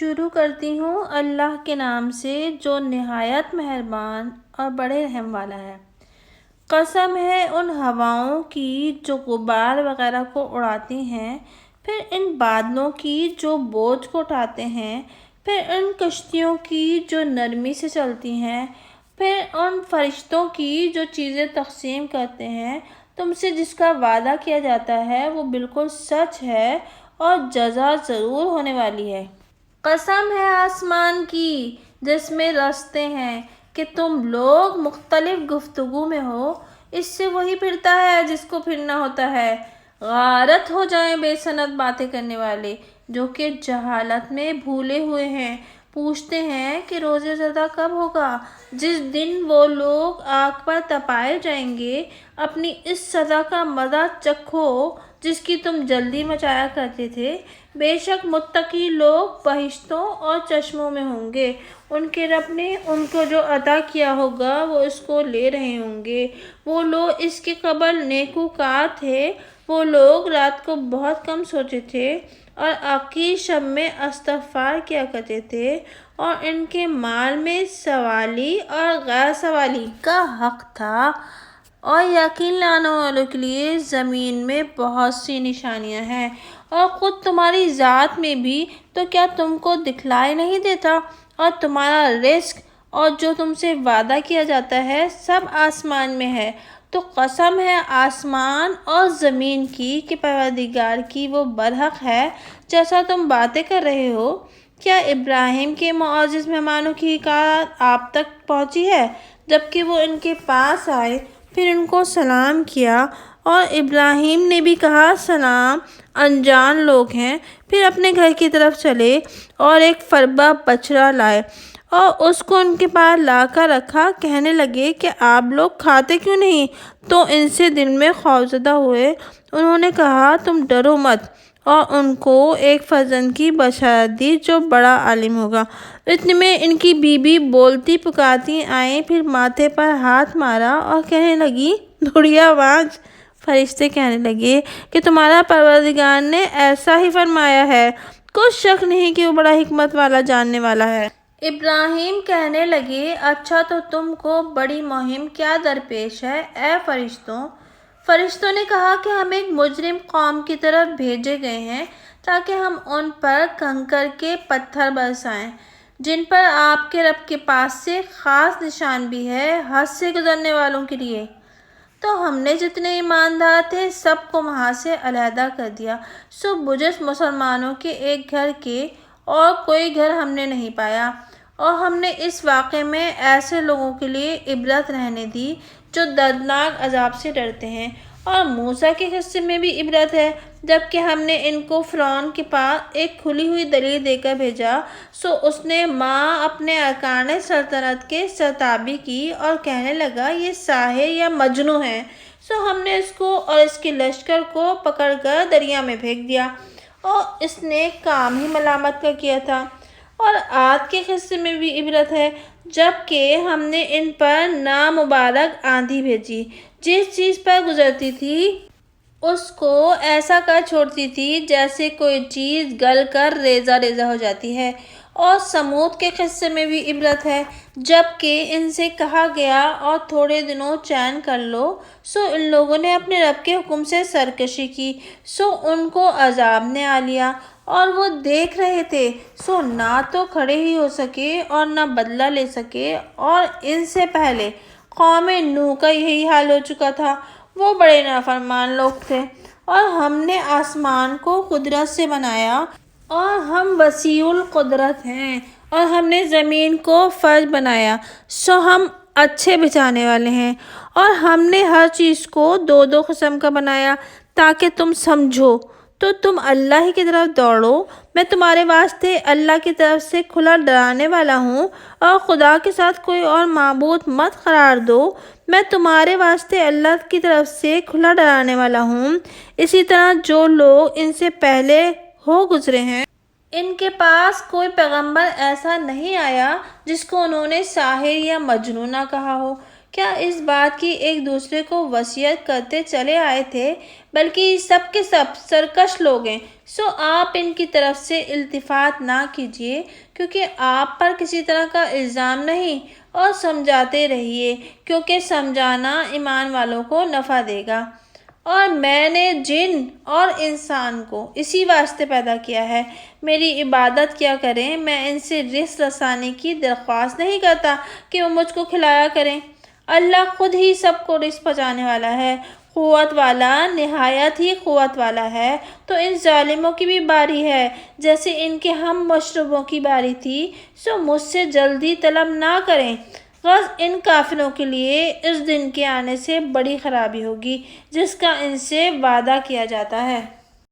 شروع کرتی ہوں اللہ کے نام سے جو نہایت مہربان اور بڑے رحم والا ہے۔ قسم ہے ان ہواؤں کی جو غبار وغیرہ کو اڑاتی ہیں، پھر ان بادلوں کی جو بوجھ کو اٹھاتے ہیں، پھر ان کشتیوں کی جو نرمی سے چلتی ہیں، پھر ان فرشتوں کی جو چیزیں تقسیم کرتے ہیں۔ تم سے جس کا وعدہ کیا جاتا ہے وہ بالکل سچ ہے اور جزا ضرور ہونے والی ہے۔ قسم ہے آسمان کی جس میں رستے ہیں کہ تم لوگ مختلف گفتگو میں ہو، اس سے وہی پھرتا ہے جس کو پھرنا ہوتا ہے۔ غارت ہو جائیں بے سند باتیں کرنے والے جو کہ جہالت میں بھولے ہوئے ہیں، پوچھتے ہیں کہ روز زدہ کب ہوگا، جس دن وہ لوگ آگ پر تپائے جائیں گے۔ اپنی اس سزا کا مزہ چکھو جس کی تم جلدی مچایا کرتے تھے۔ بے شک متقی لوگ بہشتوں اور چشموں میں ہوں گے، ان کے رب نے ان کو جو عطا کیا ہوگا وہ اس کو لے رہے ہوں گے۔ وہ لوگ اس کے قبل نیکوکار تھے، وہ لوگ رات کو بہت کم سوتے تھے اور آخری شب میں استغفار کیا کرتے تھے، اور ان کے مال میں سوالی اور غیر سوالی کا حق تھا، اور یقین لانے والوں کے لیے زمین میں بہت سی نشانیاں ہیں، اور خود تمہاری ذات میں بھی تو کیا تم کو دکھلائی نہیں دیتا، اور تمہارا رزق اور جو تم سے وعدہ کیا جاتا ہے سب آسمان میں ہے۔ تو قسم ہے آسمان اور زمین کی کہ پروردگار کی وہ برحق ہے جیسا تم باتیں کر رہے ہو۔ کیا ابراہیم کے معزز مہمانوں کی حکایت آپ تک پہنچی ہے؟ جبکہ وہ ان کے پاس آئے پھر ان کو سلام کیا، اور ابراہیم نے بھی کہا سلام، انجان لوگ ہیں۔ پھر اپنے گھر کی طرف چلے اور ایک فربہ بچڑا لائے اور اس کو ان کے پاس لا کر رکھا، کہنے لگے کہ آپ لوگ کھاتے کیوں نہیں؟ تو ان سے دل میں خوفزدہ ہوئے۔ انہوں نے کہا تم ڈرو مت، اور ان کو ایک فرزند کی بشارت دی جو بڑا عالم ہوگا۔ اتنے میں ان کی بیوی بولتی پکارتی آئی، پھر ماتھے پر ہاتھ مارا اور کہنے لگی دھڑیا وانج۔ فرشتے کہنے لگے کہ تمہارا پروردگار نے ایسا ہی فرمایا ہے، کچھ شک نہیں کہ وہ بڑا حکمت والا جاننے والا ہے۔ ابراہیم کہنے لگے اچھا تو تم کو بڑی مہم کیا درپیش ہے اے فرشتوں؟ فرشتوں نے کہا کہ ہم ایک مجرم قوم کی طرف بھیجے گئے ہیں تاکہ ہم ان پر کنکر کے پتھر برسائیں، جن پر آپ کے رب کے پاس سے خاص نشان بھی ہے حد سے گزرنے والوں کے لیے۔ تو ہم نے جتنے ایماندار تھے سب کو وہاں سے علیحدہ کر دیا، سو بجز مسلمانوں کے ایک گھر کے اور کوئی گھر ہم نے نہیں پایا، اور ہم نے اس واقعے میں ایسے لوگوں کے لیے عبرت رہنے دی جو دردناک عذاب سے ڈرتے ہیں۔ اور موسیٰ کے قصے میں بھی عبرت ہے، جبکہ ہم نے ان کو فرعون کے پاس ایک کھلی ہوئی دلیل دے کر بھیجا، سو اس نے اپنے ارکان سلطنت کے سرتابی کی اور کہنے لگا یہ ساحر یا مجنون ہے، سو ہم نے اس کو اور اس کے لشکر کو پکڑ کر دریا میں پھینک دیا، اور اس نے کام ہی ملامت کا کیا تھا۔ اور عاد کے قصے میں بھی عبرت ہے، جبکہ ہم نے ان پر نامبارک آندھی بھیجی، جس چیز پر گزرتی تھی اس کو ایسا کر چھوڑتی تھی جیسے کوئی چیز گل کر ریزہ ریزہ ہو جاتی ہے۔ اور سمود کے قصے میں بھی عبرت ہے، جبکہ ان سے کہا گیا اور تھوڑے دنوں چین کر لو، سو ان لوگوں نے اپنے رب کے حکم سے سرکشی کی، سو ان کو عذاب نے آ لیا، اور وہ دیکھ رہے تھے، سو نہ تو کھڑے ہی ہو سکے اور نہ بدلہ لے سکے۔ اور ان سے پہلے قوم نوح کا یہی حال ہو چکا تھا، وہ بڑے نافرمان لوگ تھے۔ اور ہم نے آسمان کو قدرت سے بنایا، اور ہم وسیع القدرت ہیں، اور ہم نے زمین کو فرش بنایا، سو ہم اچھے بچانے والے ہیں۔ اور ہم نے ہر چیز کو دو دو قسم کا بنایا تاکہ تم سمجھو، تو تم اللہ ہی کی طرف دوڑو۔ میں تمہارے واسطے اللہ کی طرف سے کھلا ڈرانے والا ہوں، اور خدا کے ساتھ کوئی اور معبود مت قرار دو۔ میں تمہارے واسطے اللہ کی طرف سے کھلا ڈرانے والا ہوں۔ اسی طرح جو لوگ ان سے پہلے ہو گزرے ہیں، ان کے پاس کوئی پیغمبر ایسا نہیں آیا جس کو انہوں نے ساحر یا مجنون نہ کہا ہو، کیا اس بات کی ایک دوسرے کو وصیت کرتے چلے آئے تھے، بلکہ سب کے سب سرکش لوگ ہیں، سو آپ ان کی طرف سے التفات نہ کیجیے، کیونکہ آپ پر کسی طرح کا الزام نہیں، اور سمجھاتے رہیے، کیونکہ سمجھانا ایمان والوں کو نفع دے گا۔ اور میں نے جن اور انسان کو اسی واسطے پیدا کیا ہے، میری عبادت کیا کریں، میں ان سے رزق رسانی کی درخواست نہیں کرتا کہ وہ مجھ کو کھلایا کریں۔ اللہ خود ہی سب کو رزق پہنچانے والا ہے، قوت والا، نہایت ہی قوت والا ہے۔ تو ان ظالموں کی بھی باری ہے، جیسے ان کے ہم مشربوں کی باری تھی، سو مجھ سے جلدی طلب نہ کریں۔ غرض ان کافروں کے لیے اس دن کے آنے سے بڑی خرابی ہوگی، جس کا ان سے وعدہ کیا جاتا ہے۔